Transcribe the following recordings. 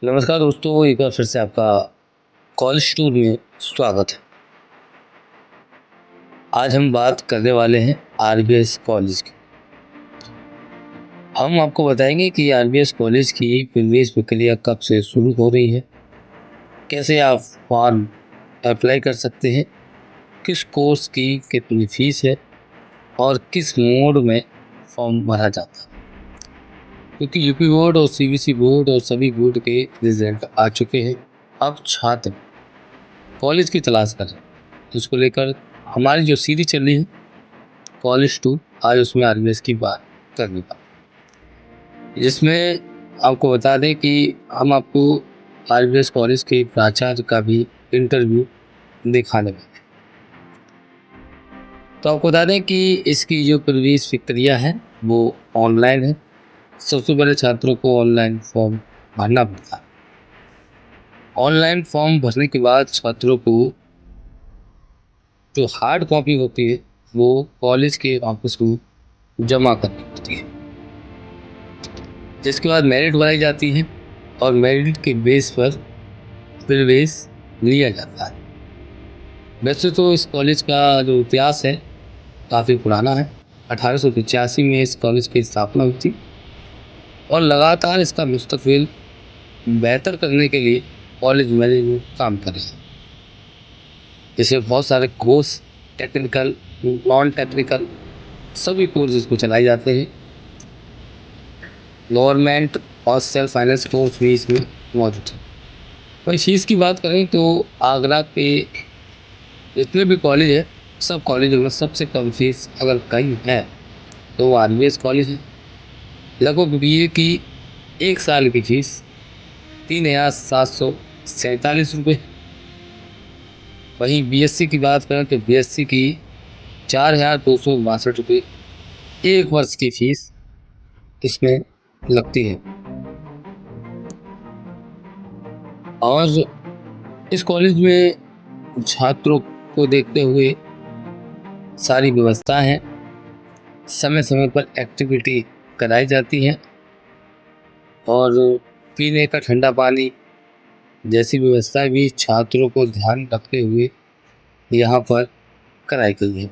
नमस्कार दोस्तों, एक बार फिर से आपका कॉलेज टूर में स्वागत है। आज हम बात करने वाले हैं आरबीएस कॉलेज की। हम आपको बताएंगे कि आरबीएस कॉलेज की प्रवेश प्रक्रिया कब से शुरू हो रही है, कैसे आप फॉर्म अप्लाई कर सकते हैं, किस कोर्स की कितनी फीस है और किस मोड में फॉर्म भरा जाता है। क्योंकि यूपी बोर्ड और सीबीएसई बोर्ड और सभी बोर्ड के रिजल्ट आ चुके हैं। अब छात्र कॉलेज की तलाश कर रहे हैं, उसको लेकर हमारी जो सीरीज चल रही है कॉलेज टूर, आज उसमें आरबीएस की बात करने का, जिसमें आपको बता दें कि हम आपको आरबीएस कॉलेज के प्राचार्य का भी इंटरव्यू दिखाने वाले हैं। तो आपको बता दें कि इसकी जो प्रवेश प्रक्रिया है वो ऑनलाइन है। सबसे पहले छात्रों को ऑनलाइन फॉर्म भरना पड़ता है। ऑनलाइन फॉर्म भरने के बाद छात्रों को जो हार्ड कॉपी होती है वो कॉलेज के ऑफिस को जमा करनी पड़ती है, जिसके बाद मेरिट बनाई जाती है और मेरिट के बेस पर प्रवेश लिया जाता है। वैसे तो इस कॉलेज का जो इतिहास है काफ़ी पुराना है। 1885 में इस कॉलेज की स्थापना हुई थी और लगातार इसका मुस्तकबिल बेहतर करने के लिए कॉलेज मैनेजमेंट काम कर रही है। इसमें बहुत सारे कोर्स, टेक्निकल, नॉन टेक्निकल सभी कोर्स इसको चलाए जाते हैं। गवर्नमेंट और सेल्फ फाइनेंस कोर्स भी इसमें मौजूद है। और फीस की बात करें तो आगरा के जितने भी कॉलेज है, सब कॉलेजों में सबसे कम फीस अगर कहीं है तो वो आरबीएस कॉलेज है। लगभग बीए की एक साल की फीस 3,747 रुपये। वहीं बीएससी की बात करें तो बीएससी की 4,262 रुपये एक वर्ष की फीस इसमें लगती है। और इस कॉलेज में छात्रों को देखते हुए सारी व्यवस्था है, समय समय पर एक्टिविटी कराई जाती है और पीने का ठंडा पानी जैसी व्यवस्था भी छात्रों को ध्यान रखते हुए यहाँ पर कराई गई है।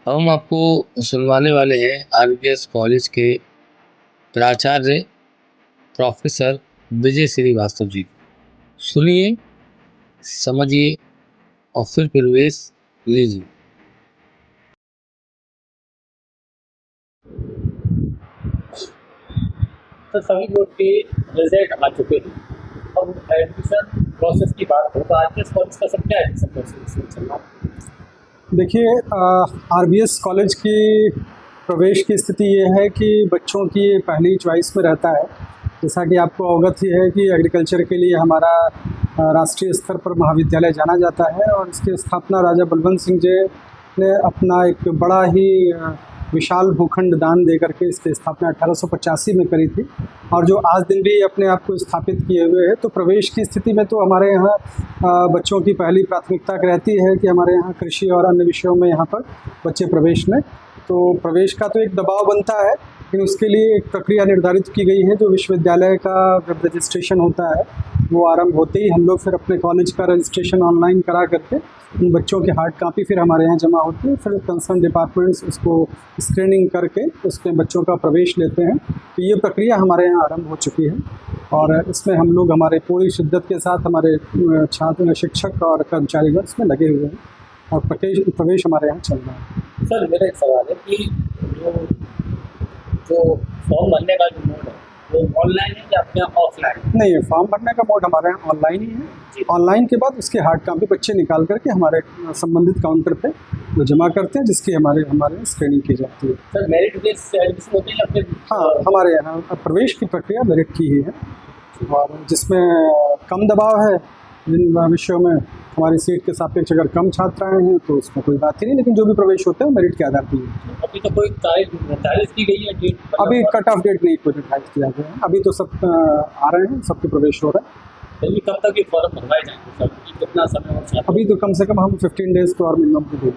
हम आपको सुनवाने वाले हैं आरबीएस कॉलेज के प्राचार्य प्रोफेसर विजय श्रीवास्तव जी। सुनिए, समझिए और फिर प्रवेश लीजिए। तो सभी बोर्ड के रिजल्ट आ चुके हैं। अब एडमिशन प्रोसेस की बात हो तो आरबीएस कॉलेज का सब क्या एडमिशन प्रोसेस चल रहा है? देखिए, आरबीएस कॉलेज की प्रवेश की स्थिति ये है कि बच्चों की पहली चॉइस में रहता है। जैसा कि आपको अवगत ही है कि एग्रीकल्चर के लिए हमारा राष्ट्रीय स्तर पर महाविद्यालय जाना जाता है और इसकी स्थापना राजा बलवंत सिंह जी ने अपना एक बड़ा ही विशाल भूखंड दान दे करके इसकी स्थापना 1885 में करी थी और जो आज दिन भी अपने आप को स्थापित किए हुए है। तो प्रवेश की स्थिति में तो हमारे यहाँ बच्चों की पहली प्राथमिकता रहती है कि हमारे यहाँ कृषि और अन्य विषयों में यहाँ पर बच्चे प्रवेश में, तो प्रवेश का तो एक दबाव बनता है, लेकिन उसके लिए एक प्रक्रिया निर्धारित की गई है। जो विश्वविद्यालय का जब रजिस्ट्रेशन होता है वो आरंभ होते ही हम लोग फिर अपने कॉलेज का रजिस्ट्रेशन ऑनलाइन करा करके उन बच्चों की हार्ड कापी फिर हमारे यहाँ जमा होती है। फिर कंसर्न डिपार्टमेंट्स उसको स्क्रीनिंग करके उसके बच्चों का प्रवेश लेते हैं। तो ये प्रक्रिया हमारे यहाँ आरंभ हो चुकी है और इसमें हम लोग हमारे पूरी शिद्दत के साथ हमारे छात्र, शिक्षक और कर्मचारीगण इसमें लगे हुए हैं और प्रवेश हमारे यहाँ चल रहा है। सर, मेरा एक सवाल है कि जो फॉर्म भरने का जो मोड है वो ऑनलाइन है या अपने ऑफलाइन? नहीं है, फॉर्म भरने का मोड हमारे यहाँ ऑनलाइन ही है। ऑनलाइन के बाद उसके हार्ड कापी बच्चे निकाल करके हमारे संबंधित काउंटर पे वो जमा करते हैं, जिसकी हमारे स्क्रीनिंग की जाती है। सर, मेरिट बेस से एडमिशन होती है या फिर? हाँ, हमारे यहाँ प्रवेश की प्रक्रिया मेरिट की ही है और जिसमें कम दबाव है। जिन विषयों में हमारी सीट के सापेक्ष अगर कम छात्र आए हैं तो उसमें कोई बात ही नहीं, लेकिन जो भी प्रवेश होते हैं मेरिट के आधार पर ही। अभी तो कोई तारीख निर्धारित की गई है डेट? अभी कट ऑफ डेट नहीं कोई निर्धारित किया गया है। अभी तो सब आ रहे हैं, सबके प्रवेश हो रहा है। अभी कब तक ये फॉर्म भरवाए जाएंगे सर? कितना समय और? अभी तो कम से कम हम 15 डेज तो और मिनिमम को देंगे।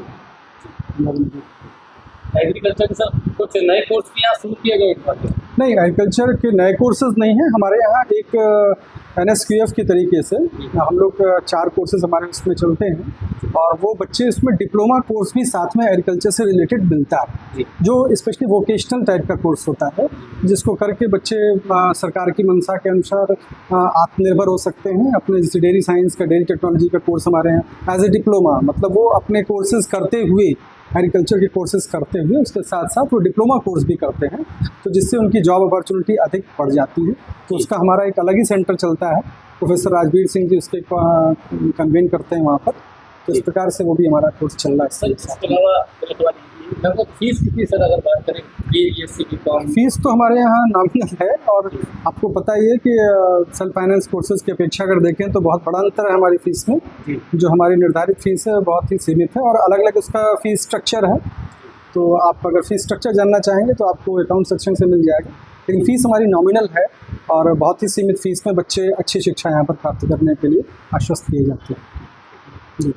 एग्रीकल्चर के सर कुछ नए कोर्स भी यहाँ शुरू किए गए? नहीं, एग्रीकल्चर के नए कोर्सेज नहीं हैं हमारे यहाँ। एक NSQF के तरीके से हम लोग 4 कोर्सेज हमारे उसमें चलते हैं और वो बच्चे इसमें डिप्लोमा कोर्स भी साथ में एग्रीकल्चर से रिलेटेड मिलता है, जो स्पेशली वोकेशनल टाइप का कोर्स होता है, जिसको करके बच्चे सरकार की मंशा के अनुसार आत्मनिर्भर हो सकते हैं। अपने जैसे डेयरी साइंस का, डेयरी टेक्नोलॉजी का कोर्स हमारे यहाँ एज ए डिप्लोमा, मतलब वो अपने कोर्सेज करते हुए, एग्रीकल्चर के कोर्सेज करते हुए उसके साथ साथ वो डिप्लोमा कोर्स भी करते हैं, तो जिससे उनकी जॉब अपॉर्चुनिटी अधिक बढ़ जाती है। तो उसका हमारा एक अलग ही सेंटर चलता है, प्रोफेसर राजवीर सिंह जी उसके कन्वेन करते हैं वहाँ पर। तो इस प्रकार से वो भी हमारा कोर्स चल रहा है। सर, इसके अलावा लगभग फीस कितनी सर, अगर बात करें BSc की कॉम? फीस तो हमारे यहाँ नॉमिनल है, और आपको पता ही है कि सेल्फ फाइनेंस कोर्सेज की अपेक्षा अगर देखें तो बहुत बड़ा अंतर है हमारी फ़ीस में। जो हमारी निर्धारित फ़ीस है बहुत ही सीमित है, और अलग अलग उसका फ़ीस स्ट्रक्चर है। तो आप अगर फ़ीस स्ट्रक्चर जानना चाहेंगे तो आपको अकाउंट सेक्शन से मिल जाएगा, लेकिन फ़ीस हमारी नॉमिनल है और बहुत ही सीमित फ़ीस में बच्चे अच्छी शिक्षा यहाँ पर प्राप्त करने के लिए आश्वस्त किए जाते हैं। जी।